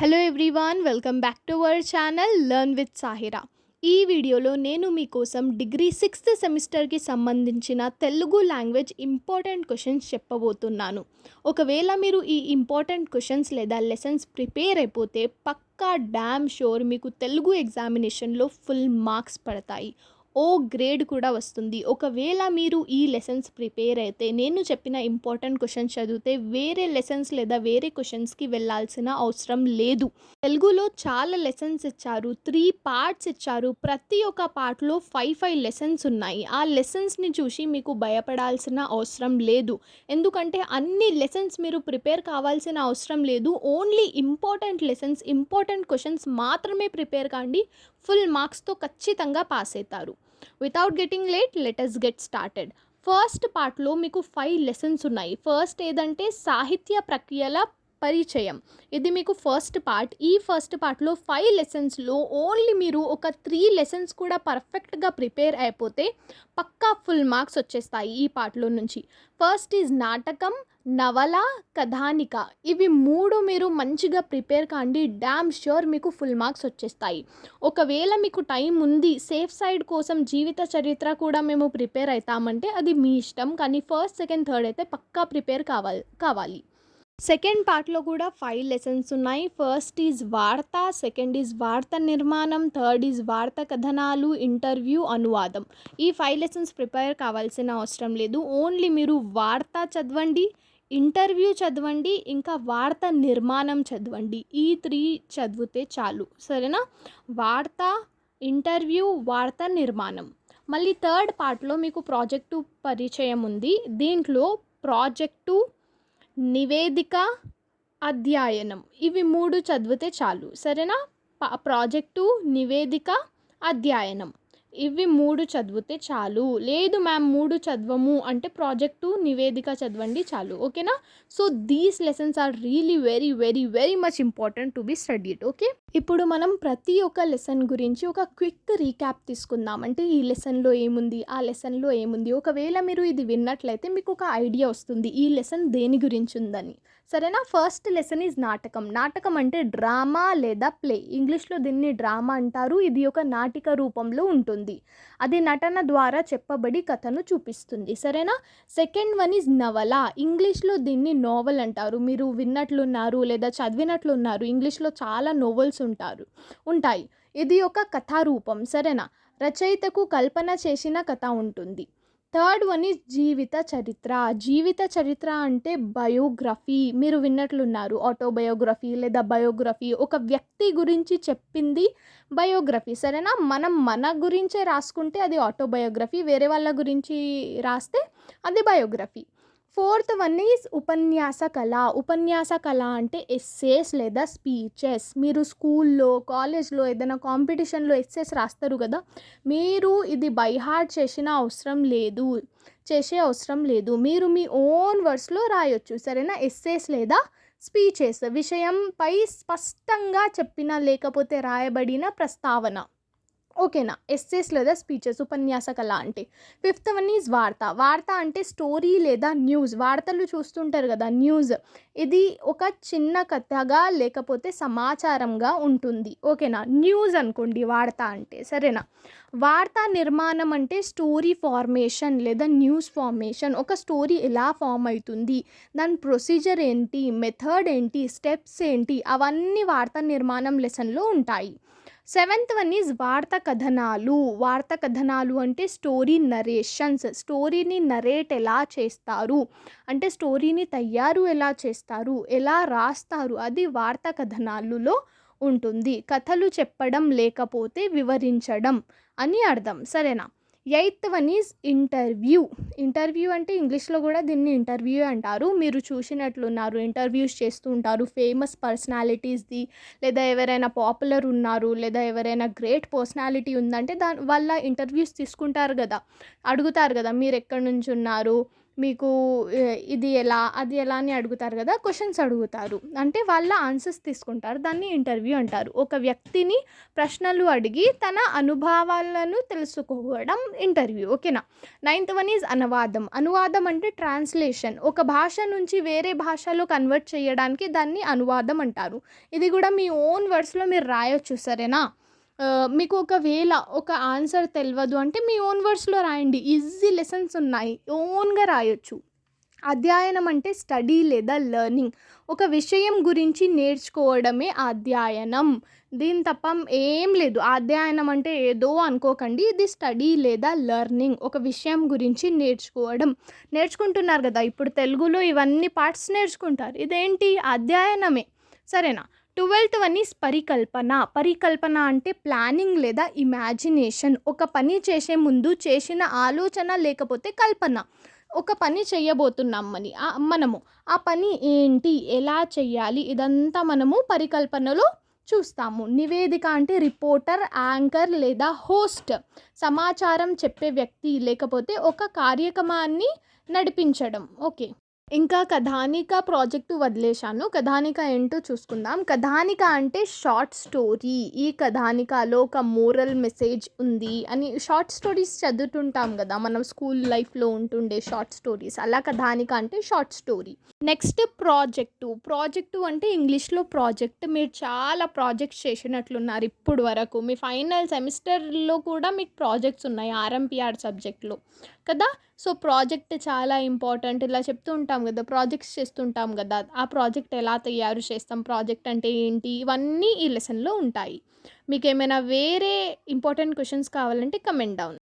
Hello everyone, welcome back to our channel learn with Sahira. ఈ వీడియోలో నేను మీకోసం డిగ్రీ 6th సెమిస్టర్కి సంబంధించిన తెలుగు లాంగ్వేజ్ ఇంపార్టెంట్ క్వశ్చన్స్ చెప్పబోతున్నాను. ఒకవేళ మీరు ఈ ఇంపార్టెంట్ క్వశ్చన్స్ లేదా లెసన్స్ ప్రిపేర్ అయిపోతే పక్కా డ్యామ్ షూర్ మీకు తెలుగు ఎగ్జామినేషన్లో ఫుల్ మార్క్స్ పడతాయి. ఓ గ్రేడ్ కూడా వస్తుంది. ఒకవేళ మీరు ఈ లెసన్స్ ప్రిపేర్ అయితే నేను చెప్పిన ఇంపార్టెంట్ క్వశ్చన్స్ చదివితే వేరే లెసన్స్ లేదా వేరే క్వశ్చన్స్కి వెళ్ళాల్సిన అవసరం లేదు. తెలుగులో చాలా లెసన్స్ ఇచ్చారు, 3 పార్ట్స్ ఇచ్చారు. ప్రతి ఒక్క పార్ట్లో 5 లెసన్స్ ఉన్నాయి. ఆ లెసన్స్ని చూసి మీకు భయపడాల్సిన అవసరం లేదు. ఎందుకంటే అన్ని లెసన్స్ మీరు ప్రిపేర్ కావాల్సిన అవసరం లేదు. Only important lessons, important questions మాత్రమే ప్రిపేర్ కాండి. ఫుల్ మార్క్స్తో ఖచ్చితంగా పాస్ అవుతారు. Without getting late, let us get started. First పార్ట్లో మీకు 5 లెసన్స్ ఉన్నాయి. ఫస్ట్ ఏదంటే సాహిత్య ప్రక్రియల పరిచయం. ఇది మీకు ఫస్ట్ పార్ట్. ఈ ఫస్ట్ పార్ట్లో 5 లెసన్స్లో ఓన్లీ మీరు ఒక 3 లెసన్స్ కూడా పర్ఫెక్ట్గా ప్రిపేర్ అయిపోతే పక్కా ఫుల్ మార్క్స్ వచ్చేస్తాయి ఈ పార్ట్లో నుంచి. ఫస్ట్ ఈజ్ నాటకం, నవల, కథానిక. ఇవి 3 మీరు మంచిగా ప్రిపేర్ కాండి, డ్యామ్ ష్యూర్ మీకు ఫుల్ మార్క్స్ వచ్చేస్తాయి. ఒకవేళ మీకు టైం ఉంది, సేఫ్ సైడ్ కోసం జీవిత చరిత్ర కూడా మేము ప్రిపేర్ అవుతామంటే అది మీ ఇష్టం. కానీ ఫస్ట్, సెకండ్, థర్డ్ అయితే పక్కా ప్రిపేర్ కావాలి. సెకండ్ పార్ట్లో కూడా 5 లెసన్స్ ఉన్నాయి. ఫస్ట్ ఈజ్ వార్త, సెకండ్ ఈజ్ వార్త నిర్మాణం, థర్డ్ ఈజ్ వార్త కథనాలు, ఇంటర్వ్యూ, అనువాదం. ఈ 5 లెసన్స్ ప్రిపేర్ కావాల్సిన అవసరం లేదు. ఓన్లీ మీరు వార్త చదవండి, ఇంటర్వ్యూ చదవండి, ఇంకా వార్త నిర్మాణం చదవండి. ఈ 3 చదివితే చాలు, సరేనా? వార్త, ఇంటర్వ్యూ, వార్త నిర్మాణం. మళ్ళీ థర్డ్ పార్ట్లో మీకు ప్రాజెక్టు పరిచయం ఉంది. దీంట్లో ప్రాజెక్టు, నివేదిక, అధ్యయనం, ఇవి 3 చదివితే చాలు, సరేనా? ప్రాజెక్టు, నివేదిక, అధ్యయనం, ఇవి 3 చదివితే చాలు. లేదు మ్యామ్ 3 చదవము అంటే ప్రాజెక్టు, నివేదిక చదవండి చాలు, ఓకేనా? So these lessons are really very very very much important to be studied, okay? ఇప్పుడు మనం ప్రతి ఒక్క లెసన్ గురించి ఒక క్విక్ రీక్యాప్ తీసుకుందాం. అంటే ఈ లెసన్లో ఏముంది, ఆ లెసన్లో ఏముంది. ఒకవేళ మీరు ఇది విన్నట్లయితే మీకు ఒక ఐడియా వస్తుంది ఈ లెసన్ దేని గురించి ఉందని, సరేనా? ఫస్ట్ లెసన్ ఈజ్ నాటకం. నాటకం అంటే డ్రామా లేదా ప్లే. ఇంగ్లీష్లో దీన్ని డ్రామా అంటారు. ఇది ఒక నాటిక రూపంలో ఉంటుంది. అది నటన ద్వారా చెప్పబడి కథను చూపిస్తుంది, సరేనా? సెకండ్ వన్ ఈజ్ నవల. ఇంగ్లీష్లో దీన్ని నోవెల్ అంటారు. మీరు విన్నట్లున్నారు లేదా చదివినట్లున్నారు, ఇంగ్లీష్లో చాలా నోవెల్స్ ఉంటాయి. ఇది ఒక కథారూపం, సరేనా? రచయితకు కల్పన చేసిన కథ ఉంటుంది. థర్డ్ వన్ ఈజ్ జీవిత చరిత్ర. జీవిత చరిత్ర అంటే బయోగ్రఫీ. మీరు విన్నట్లున్నారు, ఆటోబయోగ్రఫీ లేదా బయోగ్రఫీ. ఒక వ్యక్తి గురించి చెప్పింది బయోగ్రఫీ, సరేనా? మన గురించే రాసుకుంటే అది ఆటోబయోగ్రఫీ, వేరే వాళ్ళ గురించి రాస్తే అది బయోగ్రఫీ. ఫోర్త్ వన్ ఈజ్ ఉపన్యాస కళ. ఉపన్యాస కళ అంటే ఎస్సేస్ లేదా స్పీచెస్. మీరు స్కూల్లో, కాలేజ్లో ఏదైనా కాంపిటీషన్లో ఎస్సేస్ రాస్తారు కదా, మీరు ఇది బై హార్ట్ చేసే అవసరం లేదు. మీరు మీ ఓన్ వర్డ్స్లో రాయొచ్చు, సరేనా? ఎస్సేస్ లేదా స్పీచెస్, విషయంపై స్పష్టంగా చెప్పిన లేకపోతే రాయబడిన ప్రస్తావన, ఓకేనా? ఎస్సేస్ లేదా స్పీచెస్ ఉపన్యాస కళ అంటే. ఫిఫ్త్ వన్ ఈజ్ వార్త. వార్త అంటే స్టోరీ లేదా న్యూస్. వార్తలు చూస్తుంటారు కదా, న్యూస్. ఇది ఒక చిన్న కథగా లేకపోతే సమాచారంగా ఉంటుంది, ఓకేనా? న్యూస్ అనుకోండి వార్త అంటే, సరేనా? వార్తా నిర్మాణం అంటే స్టోరీ ఫార్మేషన్ లేదా న్యూస్ ఫార్మేషన్. ఒక స్టోరీ ఎలా ఫామ్ అవుతుంది, దాని ప్రొసీజర్ ఏంటి, మెథడ్ ఏంటి, స్టెప్స్ ఏంటి, అవన్నీ వార్తా నిర్మాణం లెసన్లో ఉంటాయి. సెవెంత్ వన్ ఈజ్ వార్త కథనాలు. వార్త కథనాలు అంటే స్టోరీ నరేషన్స్. స్టోరీని నరేట్ ఎలా చేస్తారు అంటే స్టోరీని తయారు ఎలా చేస్తారు, ఎలా రాస్తారు, అది వార్త కథనాలులో ఉంటుంది. కథలు చెప్పడం లేకపోతే వివరించడం అని అర్థం, సరేనా? Eighth one is interview. Interview అంటే ఇంగ్లీష్లో కూడా దీన్ని ఇంటర్వ్యూ అంటారు. మీరు చూసినట్లున్నారు, ఇంటర్వ్యూస్ చేస్తూ ఉంటారు ఫేమస్ పర్సనాలిటీస్ది, లేదా ఎవరైనా పాపులర్ ఉన్నారు లేదా ఎవరైనా గ్రేట్ పర్సనాలిటీ ఉందంటే వాళ్ళ ఇంటర్వ్యూస్ తీసుకుంటారు కదా, అడుగుతారు కదా మీరు ఎక్కడి నుంచి ఉన్నారు, మీకు ఇది ఎలా, అది ఎలా అని అడుగుతారు కదా! క్వెషన్స్ అడుగుతారు. అంటే వాళ్ళ ఆన్సర్స్ తీసుకుంటారు. దాన్ని ఇంటర్వ్యూ అంటారు. ఒక వ్యక్తిని ప్రశ్నలు అడిగి తన అనుభవాలను తెలుసుకోవడం ఇంటర్వ్యూ. ఓకేనా? నైన్త్ వన్ ఈజ్ అనువాదం. అనువాదం అంటే ట్రాన్స్‌లేషన్. ఒక భాష నుంచి వేరే భాషలో కన్వర్ట్ చేయడానికి దాన్ని అనువాదం అంటారు. ఇది కూడా మీ ఓన్ వర్డ్స్‌లో మీరు రాయొచ్చు. సరేనా? మీకు ఒకవేళ ఒక ఆన్సర్ తెలవదు అంటే మీ ఓన్ వర్డ్స్‌లో రాయండి. ఈజీ లెసన్స్ ఉన్నాయి. ఓన్‌గా రాయొచ్చు. అధ్యయనం అంటే స్టడీ లేదా లెర్నింగ్. ఒక విషయం గురించి నేర్చుకోవడమే అధ్యయనం. దీని తప్ప ఏం లేదు. అధ్యయనం అంటే ఏదో అనుకోకండి. ఇది స్టడీ లేదా లెర్నింగ్. ఒక విషయం గురించి నేర్చుకోవడం. నేర్చుకుంటున్నారు కదా! ఇప్పుడు తెలుగులో ఇవన్నీ పార్ట్స్ నేర్చుకుంటారు. ఇదేంటి? అధ్యయనమే. సరేనా? 12th వన్ ఈజ్ పరికల్పన. పరికల్పన అంటే ప్లానింగ్ లేదా ఇమాజినేషన్. ఒక పని చేసే ముందు చేసిన ఆలోచన లేకపోతే కల్పన. ఒక పని చేయబోతున్నాం మనము. ఆ పని ఏంటి? ఎలా చెయ్యాలి? ఇదంతా మనము పరికల్పనలో చూస్తాము. నివేదిక అంటే రిపోర్టర్, యాంకర్ లేదా హోస్ట్. సమాచారం చెప్పే వ్యక్తి లేకపోతే ఒక కార్యక్రమాన్ని నడిపించడం. ఓకే. ఇంకా కథానిక ప్రాజెక్టు వదిలేశాను. కథానిక ఏంటో చూసుకుందాం. కథానిక అంటే షార్ట్ స్టోరీ. ఈ కథానికలో ఒక మోరల్ మెసేజ్ ఉంది అని షార్ట్ స్టోరీస్ చదువుతుంటాం కదా మనం స్కూల్ లైఫ్లో ఉంటుండే షార్ట్ స్టోరీస్. అలా కథానిక అంటే షార్ట్ స్టోరీ. నెక్స్ట్ ప్రాజెక్టు అంటే ఇంగ్లీష్లో ప్రాజెక్ట్. మీరు చాలా ప్రాజెక్ట్స్ చేసినట్లున్నారు ఇప్పుడు వరకు. మీ ఫైనల్ సెమిస్టర్లో కూడా మీకు ప్రాజెక్ట్స్ ఉన్నాయి ఆర్ఎంపీఆర్ సబ్జెక్ట్లో కదా. సో ప్రాజెక్ట్ చాలా ఇంపార్టెంట్. ఇలా చెప్తూ ఉంటాం కదా, ప్రాజెక్ట్స్ చేస్తుంటాం కదా, ఆ ప్రాజెక్ట్ ఎలా తయారు చేస్తాం, ప్రాజెక్ట్ అంటే ఏంటి, ఇవన్నీ ఈ లెసన్లో ఉంటాయి. మీకు ఏమైనా వేరే ఇంపార్టెంట్ క్వశ్చన్స్ కావాలంటే కమెంట్ డౌన్.